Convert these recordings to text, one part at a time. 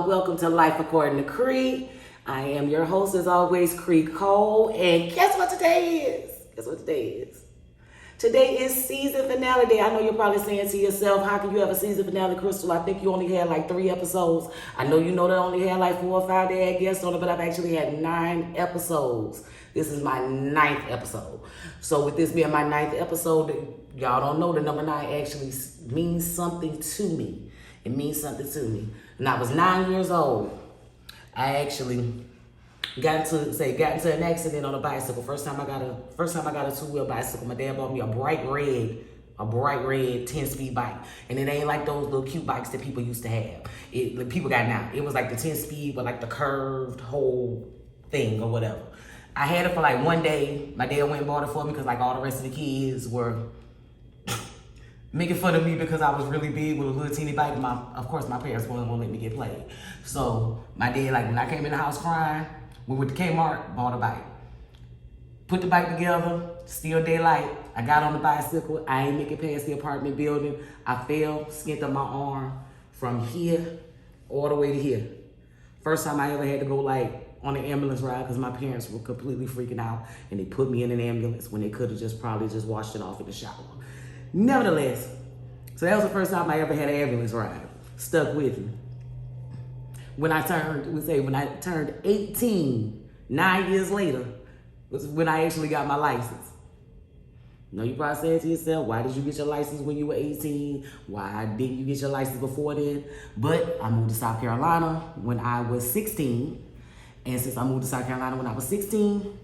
y'all. Welcome to Life According to Cree. I am your host, as always, Cree Cole. And guess what today is? Today is season finale day. I know you're probably saying to yourself, how can you have a season finale, Crystal? I think you only had like 3 episodes. I know you know that I only had like 4 or 5 that had guests on it, but I've actually had 9 episodes. This is my 9th episode. So with this being my 9th episode, y'all don't know the number 9 actually means something to me. It means something to me. When I was 9 years old, I actually got into an accident on a bicycle. First time I got a 2-wheel bicycle. My dad bought me a bright red 10-speed bike. And it ain't like those little cute bikes that people used to have. The people got now. It was like the 10-speed with like the curved whole thing or whatever. I had it for like one day. My dad went and bought it for me because like all the rest of the kids were making fun of me because I was really big with a little teeny bike. Of course, my parents weren't gonna let me get played. So my dad, like when I came in the house crying, we went to Kmart, bought a bike. Put the bike together, still daylight. I got on the bicycle. I ain't make it past the apartment building. I fell, skinned up my arm from here all the way to here. First time I ever had to go like on an ambulance ride because my parents were completely freaking out and they put me in an ambulance when they could have probably washed it off in the shower. Nevertheless, so that was the first time I ever had an ambulance ride. Stuck with me. When I turned 18, 9 years later, was when I actually got my license. Now you probably saying to yourself, why did you get your license when you were 18? Why didn't you get your license before then? But I moved to South Carolina when I was 16. And since I moved to South Carolina when I was 16,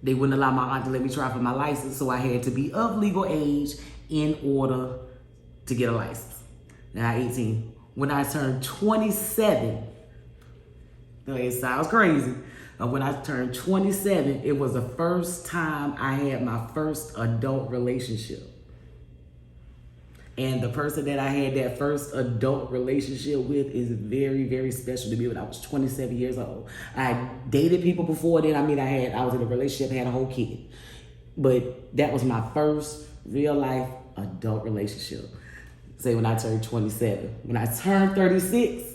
they wouldn't allow my aunt to let me try for my license, so I had to be of legal age in order to get a license. Now 18. When I turned 27, it sounds crazy. When I turned 27, it was the first time I had my first adult relationship. And the person that I had that first adult relationship with is very, very special to me. When I was 27 years old, I dated people before then. I was in a relationship, had a whole kid, but that was my first real life adult relationship. Say when I turned 27. When I turned 36,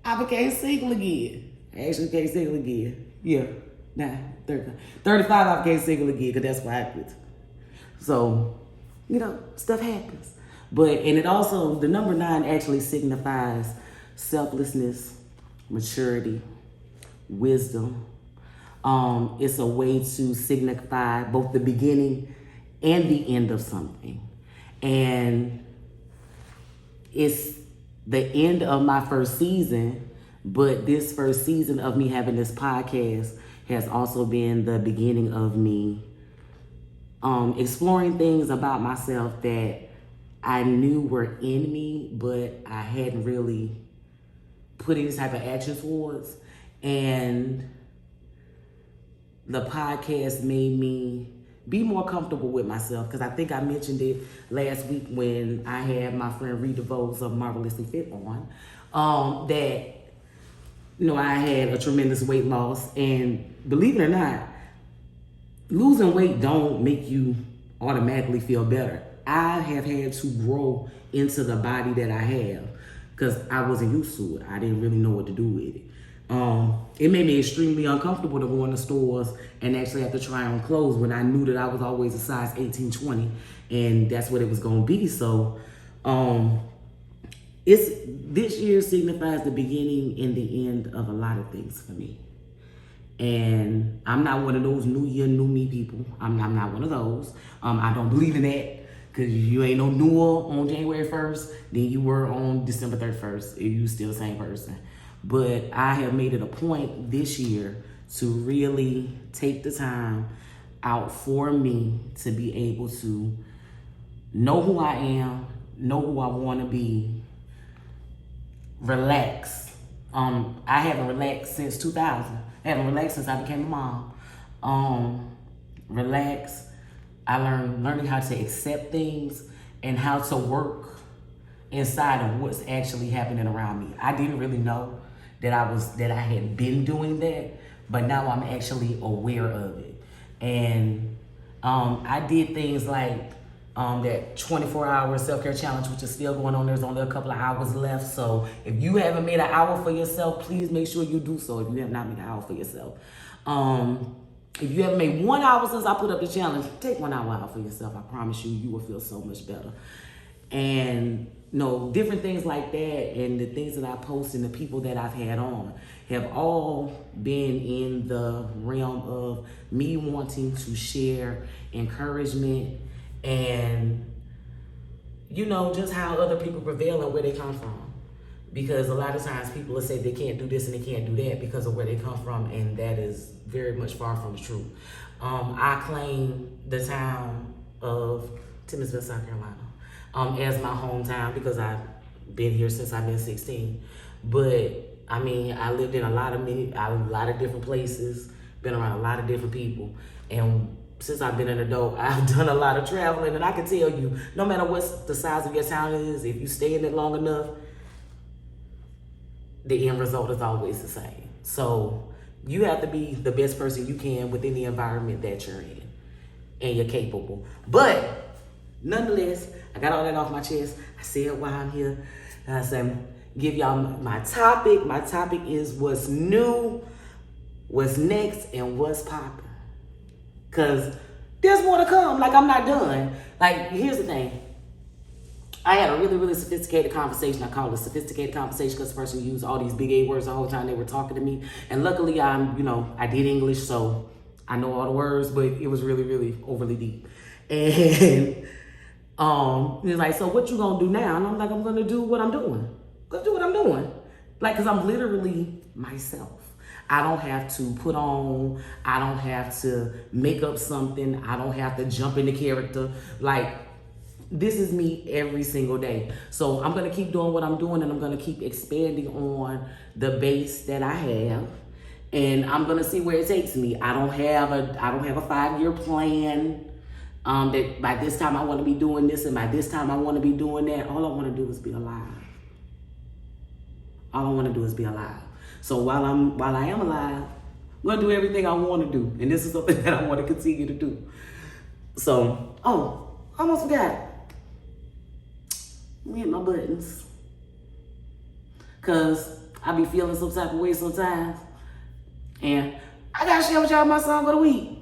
I became single again. I actually became single again. Yeah, 35, I became single again because that's what happened. So, stuff happens. And it also, the number 9 actually signifies selflessness, maturity, wisdom. It's a way to signify both the beginning and the end of something. And it's the end of my first season, but this first season of me having this podcast has also been the beginning of me exploring things about myself that I knew were in me, but I hadn't really put any type of action towards. And the podcast made me be more comfortable with myself, because I think I mentioned it last week when I had my friend Reed DeVos of Marvelously Fit on, that I had a tremendous weight loss, and believe it or not, losing weight don't make you automatically feel better. I have had to grow into the body that I have because I wasn't used to it. I didn't really know what to do with it. It made me extremely uncomfortable to go in the stores and actually have to try on clothes when I knew that I was always a size 18, 20, and that's what it was going to be. So this year signifies the beginning and the end of a lot of things for me. And I'm not one of those new year, new me people. I'm not one of those. I don't believe in that, because you ain't no newer on January 1st than you were on December 31st. You still the same person. But I have made it a point this year to really take the time out for me to be able to know who I am, know who I want to be, relax. I haven't relaxed since 2000. I haven't relaxed since I became a mom. Relax. I learning how to accept things and how to work inside of what's actually happening around me. I didn't really know that I had been doing that, but now I'm actually aware of it. And I did things like that 24-hour self-care challenge, which is still going on. There's only a couple of hours left. So if you haven't made an hour for yourself, please make sure you do so if you have not made an hour for yourself. If you haven't made 1 hour since I put up the challenge, take 1 hour out for yourself. I promise you, you will feel so much better. And different things like that, and the things that I post and the people that I've had on have all been in the realm of me wanting to share encouragement and, just how other people prevail and where they come from. Because a lot of times people will say they can't do this and they can't do that because of where they come from, and that is very much far from the truth. I claim the town of Timmonsville, South Carolina, as my hometown because I've been here since I've been 16. But I lived in a lot of different places, been around a lot of different people, and since I've been an adult, I've done a lot of traveling, and I can tell you, no matter what the size of your town is, if you stay in it long enough, the end result is always the same. So you have to be the best person you can within the environment that you're in, and you're capable. But nonetheless, I got all that off my chest. I said why I'm here. I said, give y'all my topic. My topic is what's new, what's next, and what's popping. Because there's more to come. Like, I'm not done. Like, here's the thing. I had a really, really sophisticated conversation. I call it a sophisticated conversation because the person used all these big A words the whole time they were talking to me. And luckily, I did English, so I know all the words, but it was really, really overly deep. And he was like, so what you gonna do now? And I'm like, I'm gonna do what I'm doing. Let's do what I'm doing. Like, because I'm literally myself. I don't have to put on, I don't have to make up something, I don't have to jump into character. Like, this is me every single day. So I'm gonna keep doing what I'm doing, and I'm gonna keep expanding on the base that I have, and I'm gonna see where it takes me. I don't have a 5-year plan that by this time I want to be doing this and by this time I want to be doing that. All I want to do is be alive. All I want to do is be alive. So while I am alive, I'm gonna do everything I want to do, and this is something that I want to continue to do. So, I almost forgot it. Let me hit my buttons. Cause I be feeling some type of way sometimes. And I gotta share with y'all my song of the week,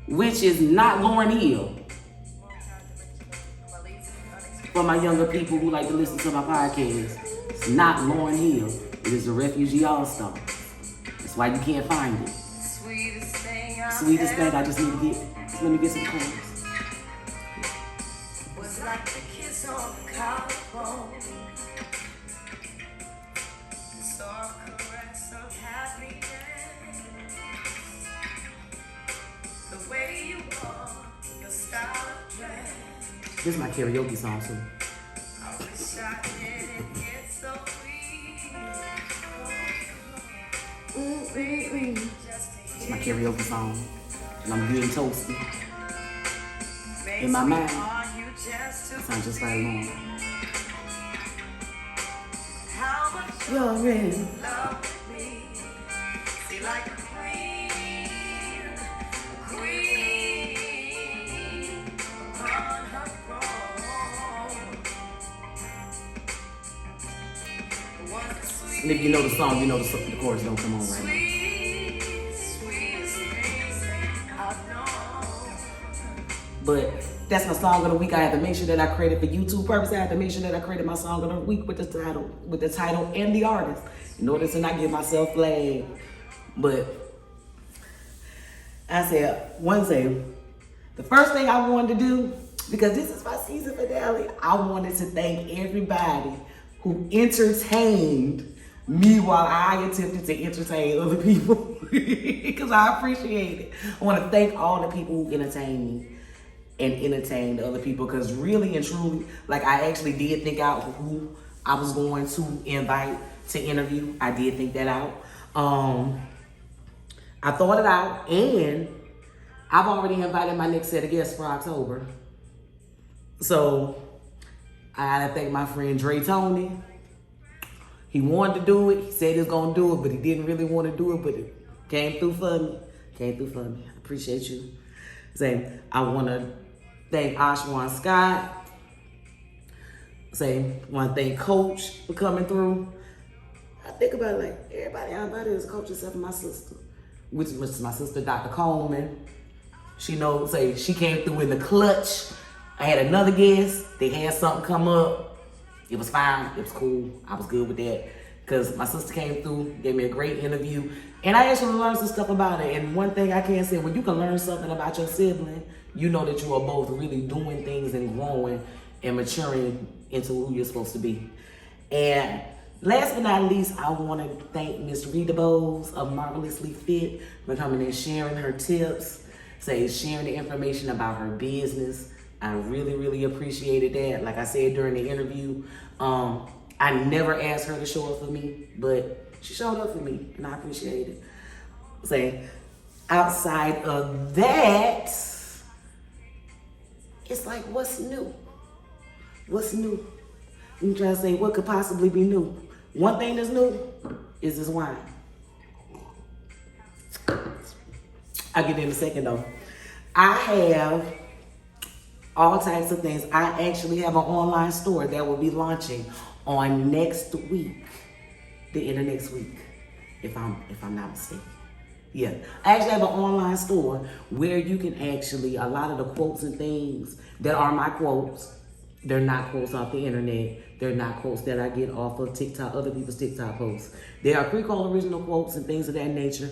which is not Lauryn Hill. For my younger people who like to listen to my podcast, it's not Lauryn Hill. It is the Refugee All-Star. That's why you can't find it. Sweetest thing I just need to get. Just let me get some chords. Was like the kiss on the collarbone. Soft caress of happiness. The way you walk, your style of dress. This is my karaoke song too. I wish I didn't get so weak. It's my karaoke song. And I'm getting toasty. In my mind, it sounds just like Lauren. You're in love with me. See, like a queen upon her throne. And if you know the song, you know the chorus don't come on right now. But that's my song of the week. I had to make sure that I created for YouTube purpose. I had to make sure that I created my song of the week with the title and the artist, in order to not get myself flagged. But I said, the first thing I wanted to do, because this is my season finale, I wanted to thank everybody who entertained me while I attempted to entertain other people, because I appreciate it. I want to thank all the people who entertained me and entertained other people, because really and truly, like, I actually did think out who I was going to invite to interview. I did think that out. I thought it out, and I've already invited my next set of guests for October. So I gotta thank my friend Dre Tony. He wanted to do it. He said he was gonna do it, but he didn't really want to do it, but it came through for me. I appreciate you. Saying I want to thank Ashwan Scott. Want to thank Coach for coming through. I think about it like everybody is a coach except for my sister, which is my sister, Dr. Coleman. She knows, she came through in the clutch. I had another guest. They had something come up. It was fine. It was cool. I was good with that. Because my sister came through, gave me a great interview. And I actually learned some stuff about it. And one thing I can say, when you can learn something about your sibling, you know that you are both really doing things and growing and maturing into who you're supposed to be. And last but not least, I want to thank Miss Rita Bowles of Marvelously Fit for coming and sharing her tips, sharing the information about her business. I really, really appreciated that. Like I said during the interview, I never asked her to show up for me, but she showed up for me, and I appreciate it. Outside of that, it's like, what's new? What's new? I'm trying to say, what could possibly be new? One thing that's new is this wine. I'll get in a second though. I have all types of things. I actually have an online store that will be launching on next week, the end of next week, if I'm not mistaken. Yeah, I actually have an online store where you can actually, a lot of the quotes and things that are my quotes, they're not quotes off the internet. They're not quotes that I get off of TikTok, other people's TikTok posts. They are pre-called original quotes and things of that nature.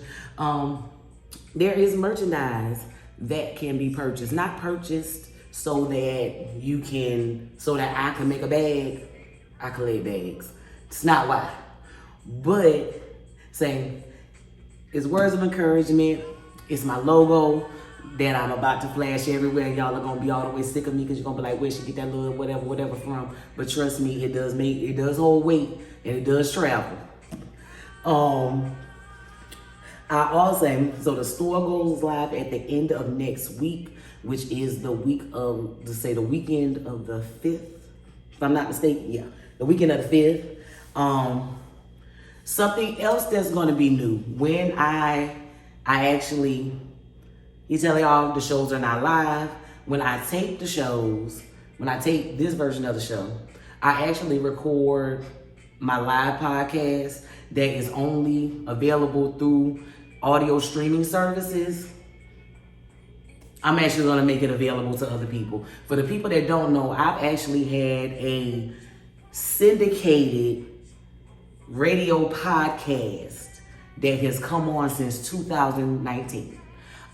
There is merchandise that can be purchased, not purchased so that I can make a bag. I collect bags. It's not why. But it's words of encouragement. It's my logo that I'm about to flash everywhere. Y'all are gonna be all the way sick of me because you're gonna be like, where she get that little whatever from? But trust me, it does hold weight and it does travel. The store goes live at the end of next week, which is the weekend of the 5th, if I'm not mistaken. Yeah, the weekend of the 5th. Something else that's gonna be new, when I actually, you tell y'all the shows are not live. When I tape the shows, when I tape this version of the show, I actually record my live podcast that is only available through audio streaming services. I'm actually gonna make it available to other people. For the people that don't know, I've actually had a syndicated radio podcast that has come on since 2019.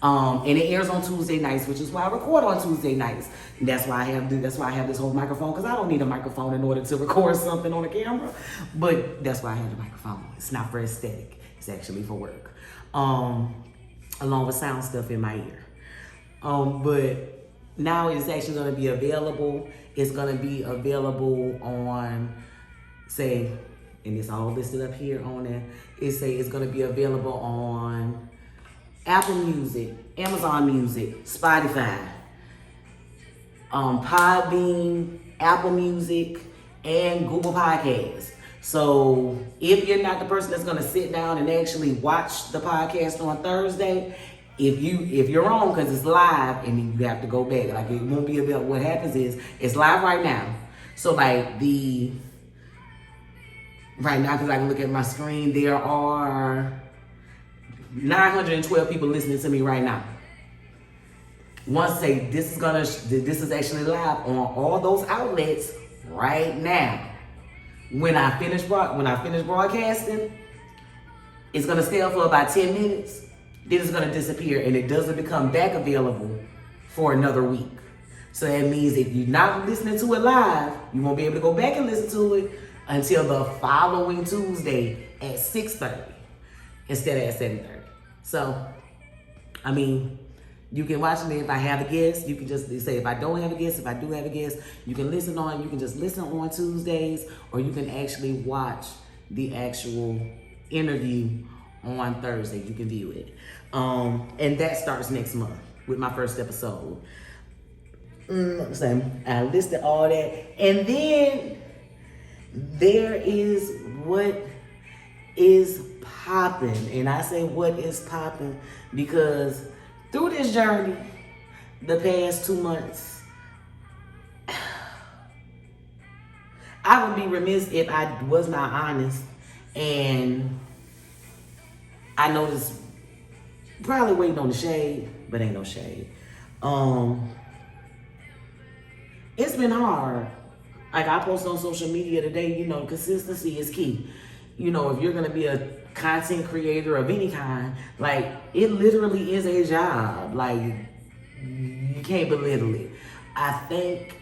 And it airs on Tuesday nights, which is why I record on Tuesday nights. And that's why I have this whole microphone, because I don't need a microphone in order to record something on the camera. But that's why I have the microphone. It's not for aesthetic. It's actually for work. Along with sound stuff in my ear. But now it's actually going to be available. It's going to be available on, and it's all listed up here on it. It's going to be available on Apple Music, Amazon Music, Spotify, Podbean, Apple Music, and Google Podcasts. So if you're not the person that's gonna sit down and actually watch the podcast on Thursday, if you're on, because it's live and you have to go back, like it won't be available. What happens is it's live right now. So right now, because I can look at my screen, there are 912 people listening to me right now. Once this is actually live on all those outlets right now. When I finish broadcasting, it's gonna stay up for about 10 minutes. Then it's gonna disappear, and it doesn't become back available for another week. So that means if you're not listening to it live, you won't be able to go back and listen to it until the following Tuesday at 6:30 instead of at 7:30. So, you can watch me if I have a guest. You can just say if I don't have a guest, if I do have a guest, you can just listen on Tuesdays, or you can actually watch the actual interview on Thursday. You can view it. And that starts next month with my first episode. I listed all that. And then there is what is popping. And I say what is popping because through this journey, the past 2 months, I would be remiss if I was not honest. And I know this probably waiting on the shade, but ain't no shade. It's been hard. Like I posted on social media today, you know, consistency is key. You know, if you're gonna be a content creator of any kind, like it literally is a job. Like you can't belittle it. I thank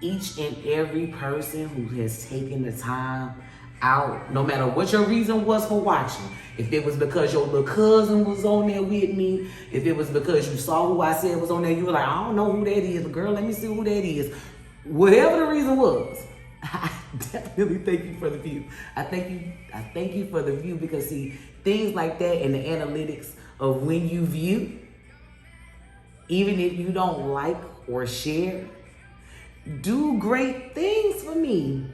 each and every person who has taken the time out, no matter what your reason was for watching. If it was because your little cousin was on there with me, if it was because you saw who I said was on there, you were like, I don't know who that is, girl, let me see who that is. Whatever the reason was, I definitely thank you for the view. I thank you for the view, because see, things like that and the analytics of when you view, even if you don't like or share, do great things for me.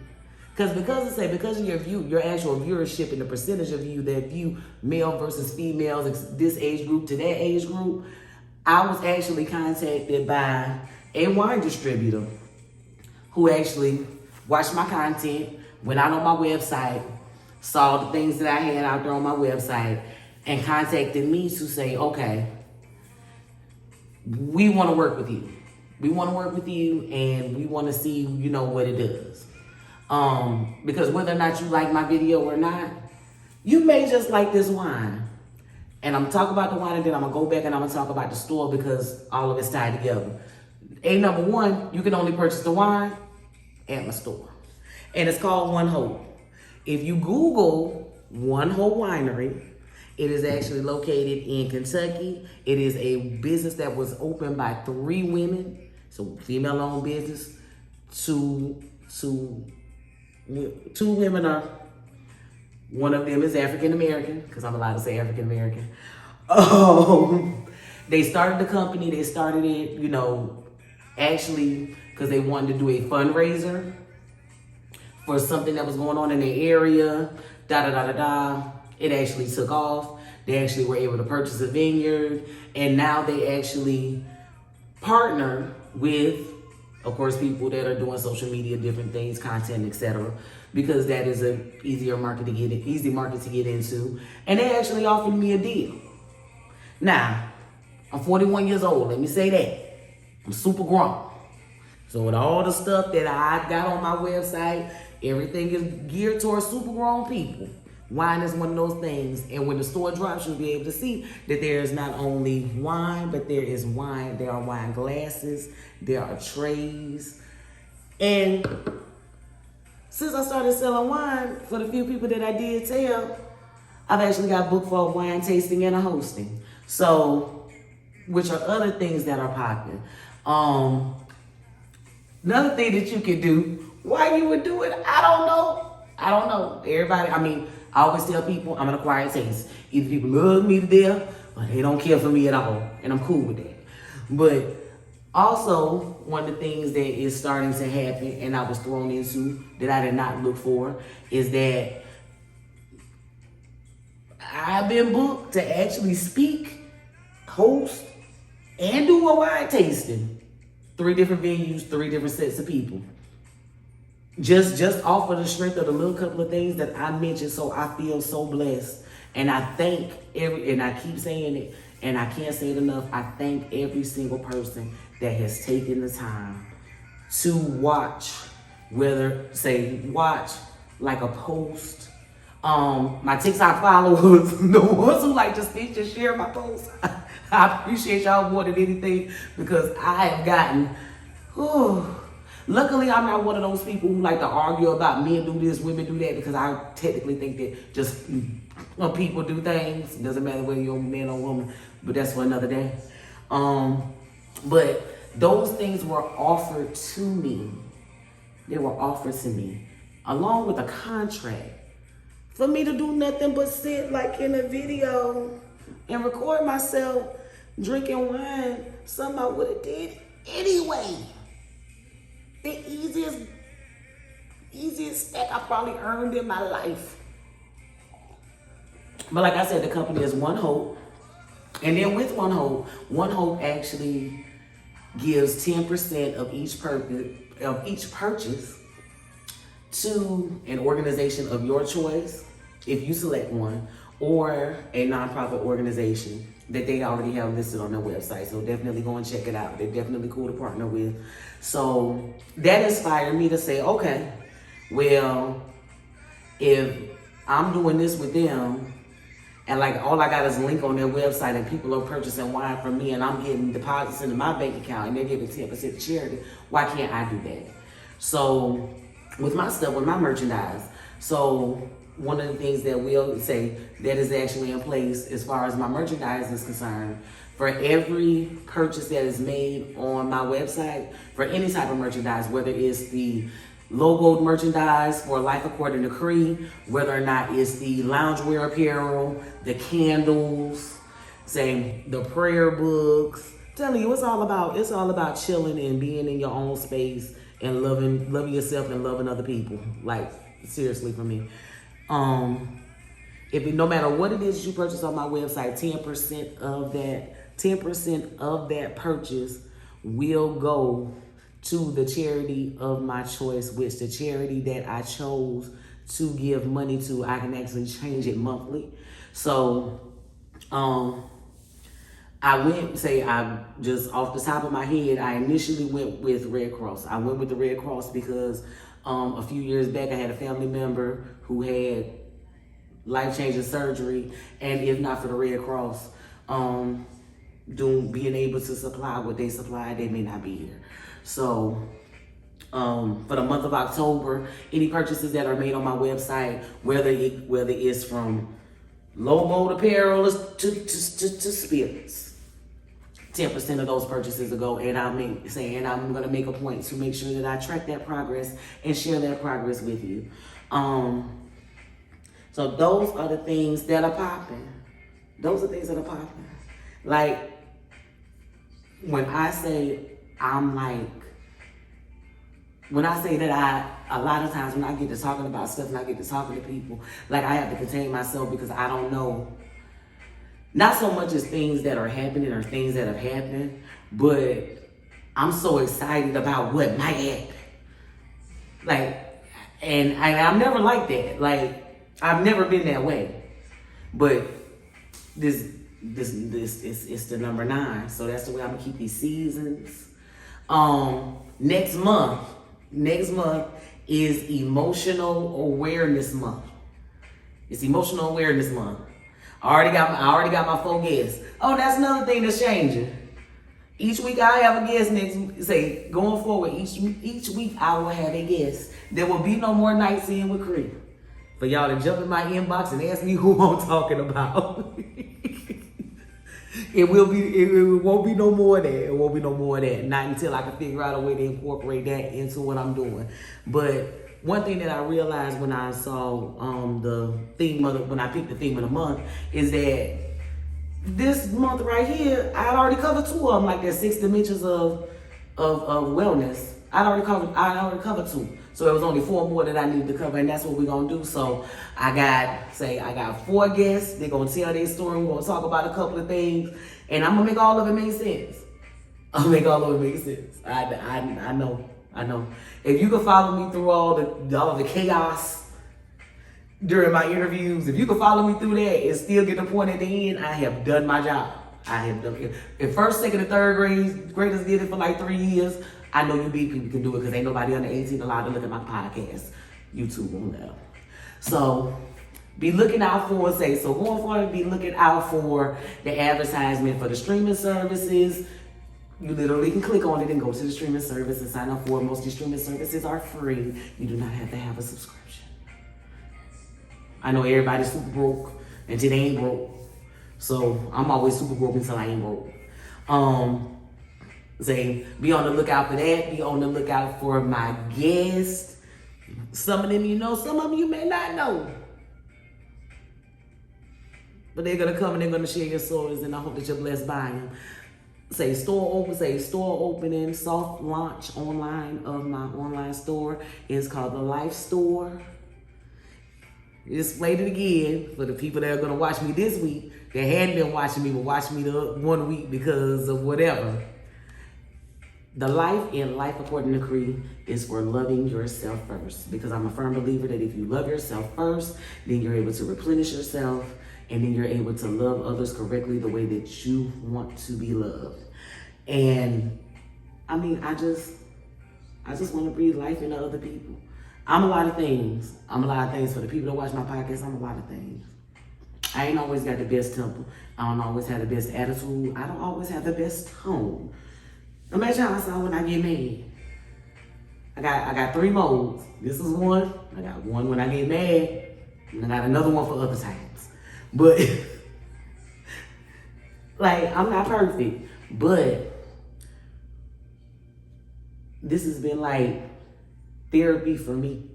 Because of your view, your actual viewership and the percentage of you that view male versus females, this age group to that age group, I was actually contacted by a wine distributor who actually watched my content, went out on my website, saw the things that I had out there on my website, and contacted me to say, okay, we want to work with you. We want to work with you, and we want to see, you know, what it does. Because whether or not you like my video or not, you may just like this wine. And I'm talking about the wine, and then I'm gonna go back and I'm gonna talk about the store, because all of it's tied together. Number one, you can only purchase the wine at my store. And it's called One Hope. If you Google One Hope Winery, it is actually located in Kentucky. It is a business that was opened by 3 women. So female-owned business. Two women are, one of them is African-American, because I'm allowed to say African-American. They started the company, they started it, you know, actually because they wanted to do a fundraiser for something that was going on in their area, It actually took off. They actually were able to purchase a vineyard, and now they actually partner with, of course, people that are doing social media, different things, content, etc., because that is an easy market to get into. And they actually offered me a deal. Now, I'm 41 years old. Let me say that. I'm super grown. So with all the stuff that I got on my website, everything is geared towards super grown people. Wine is one of those things. And when the store drops, you'll be able to see that there is not only wine, but there is wine. There are wine glasses. There are trays. And since I started selling wine, for the few people that I did tell, I've actually got booked for a wine tasting and a hosting. So, which are other things that are popping. Another thing that you can do, why you would do it, I don't know. Everybody, I always tell people I'm an acquired taste. Either people love me to death or they don't care for me at all. And I'm cool with that. But also, one of the things that is starting to happen, and I was thrown into, that I did not look for, is that I've been booked to actually speak, host, and do a wine tasting. 3 different venues, 3 different sets of people. Just off of the strength of the little couple of things that I mentioned, so I feel so blessed. And I thank and I keep saying it, and I can't say it enough, I thank every single person that has taken the time to watch, watch like a post. My TikTok followers, the ones who like to speak and share my posts, I appreciate y'all more than anything, because I have gotten, luckily I'm not one of those people who like to argue about men do this, women do that, because I technically think that just when people do things, it doesn't matter whether you're a man or woman, but that's for another day. But those things were offered to me. They were offered to me, along with a contract, for me to do nothing but sit like in a video and record myself drinking wine, something I would have did anyway. The easiest stack I probably earned in my life. But like I said, the company is One Hope. And then with One Hope actually gives 10% of each purchase to an organization of your choice, if you select one, or a nonprofit organization that they already have listed on their website. So definitely go and check it out. They're definitely cool to partner with. So that inspired me to say, okay, well, if I'm doing this with them, and like all I got is a link on their website and people are purchasing wine from me and I'm getting deposits into my bank account and they're giving 10% to charity, why can't I do that? So with my stuff, with my merchandise, so one of the things that we'll say that is actually in place as far as my merchandise is concerned, for every purchase that is made on my website, for any type of merchandise, whether it's the logoed merchandise for Life According to Cree, whether or not it's the loungewear apparel, the candles, say the prayer books. I'm telling you, it's all about chilling and being in your own space and loving yourself and loving other people. Like, seriously, for me. No matter what it is you purchase on my website, 10% of that purchase will go to the charity of my choice, which the charity that I chose to give money to, I can actually change it monthly. So, I just off the top of my head, I initially went with Red Cross. I went with the Red Cross because a few years back, I had a family member who had life-changing surgery, and if not for the Red Cross, being able to supply what they supplied, they may not be here. So, for the month of October, any purchases that are made on my website, whether it's from logoed apparel to spirits, 10% of those purchases will go, and I'm going to make a point to make sure that I track that progress and share that progress with you. So those are the things that are popping. Those are things that are popping. Like, when I say that a lot of times when I get to talking about stuff and I get to talking to people, like, I have to contain myself because I don't know, not so much as things that are happening or things that have happened, but I'm so excited about what might happen. Like, and I'm never like that. Like, I've never been that way. But this is the number 9. So that's the way I'm gonna keep these seasons. Next month is Emotional Awareness Month. It's Emotional Awareness Month. I already got my 4 guests. Oh, that's another thing that's changing. Each week I have a guest going forward, each week I will have a guest. There will be no more Nights In with Cree. For y'all to jump in my inbox and ask me who I'm talking about. It won't be no more of that. It won't be no more of that. Not until I can figure out a way to incorporate that into what I'm doing. But one thing that I realized when I saw when I picked the theme of the month is that this month right here, I had already covered 2 of them, like there's 6 dimensions of wellness. I already covered 2. So there was only 4 more that I needed to cover, and that's what we're gonna do. So I got 4 guests. They're gonna tell their story. We're gonna talk about a couple of things, and I'm gonna make all of it make sense. I'll make all of it make sense. I know. If you can follow me through all the chaos during my interviews, if you can follow me through that and still get the point at the end, I have done my job. I have done it. If 1st, 2nd, and 3rd graders did it for like 3 years, I know you people can do it because ain't nobody under 18 allowed to look at my podcast. YouTube on that. So be looking out for, going forward, be looking out for the advertisement for the streaming services. You literally can click on it and go to the streaming service and sign up for it. Most of the streaming services are free. You do not have to have a subscription. I know everybody's super broke until they ain't broke. So I'm always super broke until I ain't broke. Be on the lookout for that. Be on the lookout for my guests. Some of them you know, some of them you may not know. But they're going to come and they're going to share your stories, and I hope that you're blessed by them. Store opening, soft launch online of my online store. It's called The Life Store. Just played it again for the people that are going to watch me this week. They hadn't been watching me, but watch me the 1 week because of whatever. The life in Life According to Cree is for loving yourself first. Because I'm a firm believer that if you love yourself first, then you're able to replenish yourself, and then you're able to love others correctly the way that you want to be loved. And I mean, I just want to breathe life into other people. I'm a lot of things. I'm a lot of things. For the people that watch my podcast, I'm a lot of things. I ain't always got the best temper. I don't always have the best attitude. I don't always have the best tone. Imagine how I sound when I get mad. I got 3 modes. This is one. I got one when I get mad. And I got another one for other times. But like, I'm not perfect. But this has been like therapy for me.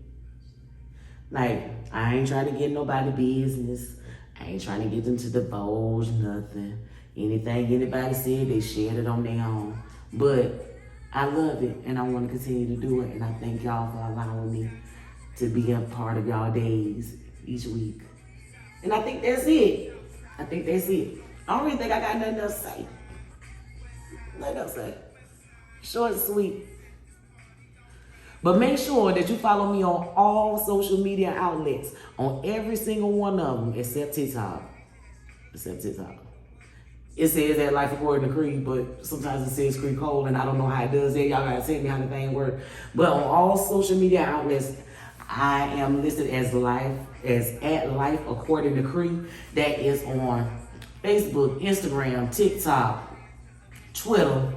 Like, I ain't trying to get nobody business. I ain't trying to get them to divulge nothing. Anything anybody said, they shared it on their own. But I love it, and I want to continue to do it. And I thank y'all for allowing me to be a part of y'all days each week. And I think that's it. I don't really think I got nothing else to say. Nothing else to say. Short and sweet. But make sure that you follow me on all social media outlets, on every single one of them, except TikTok. It says that Life According to Cree, but sometimes it says Cree Cole, and I don't know how it does that. Y'all gotta tell me how the thing works. But on all social media outlets, I am listed as at Life According to Cree. That is on Facebook, Instagram, TikTok, Twitter,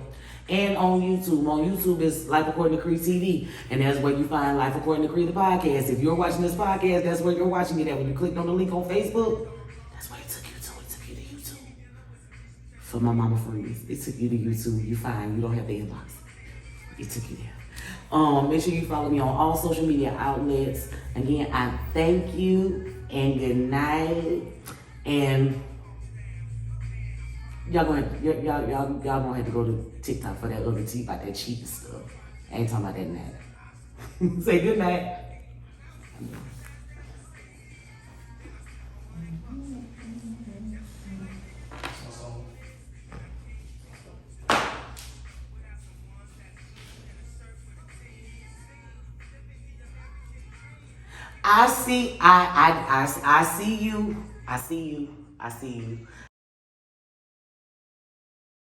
and on YouTube. On YouTube is Life According to Cree TV, and that's where you find Life According to Cree the podcast. If you're watching this podcast, that's where you're watching it at. When you clicked on the link on Facebook, that's where it took you to. It took you to YouTube. For my mama friends, it took you to YouTube. You fine. You don't have the inbox. It took you there. Make sure you follow me on all social media outlets. Again, I thank you and good night. And y'all gonna have to go to TikTok for that other tea about that cheap stuff. I ain't talking about that now. Say good night. I see you.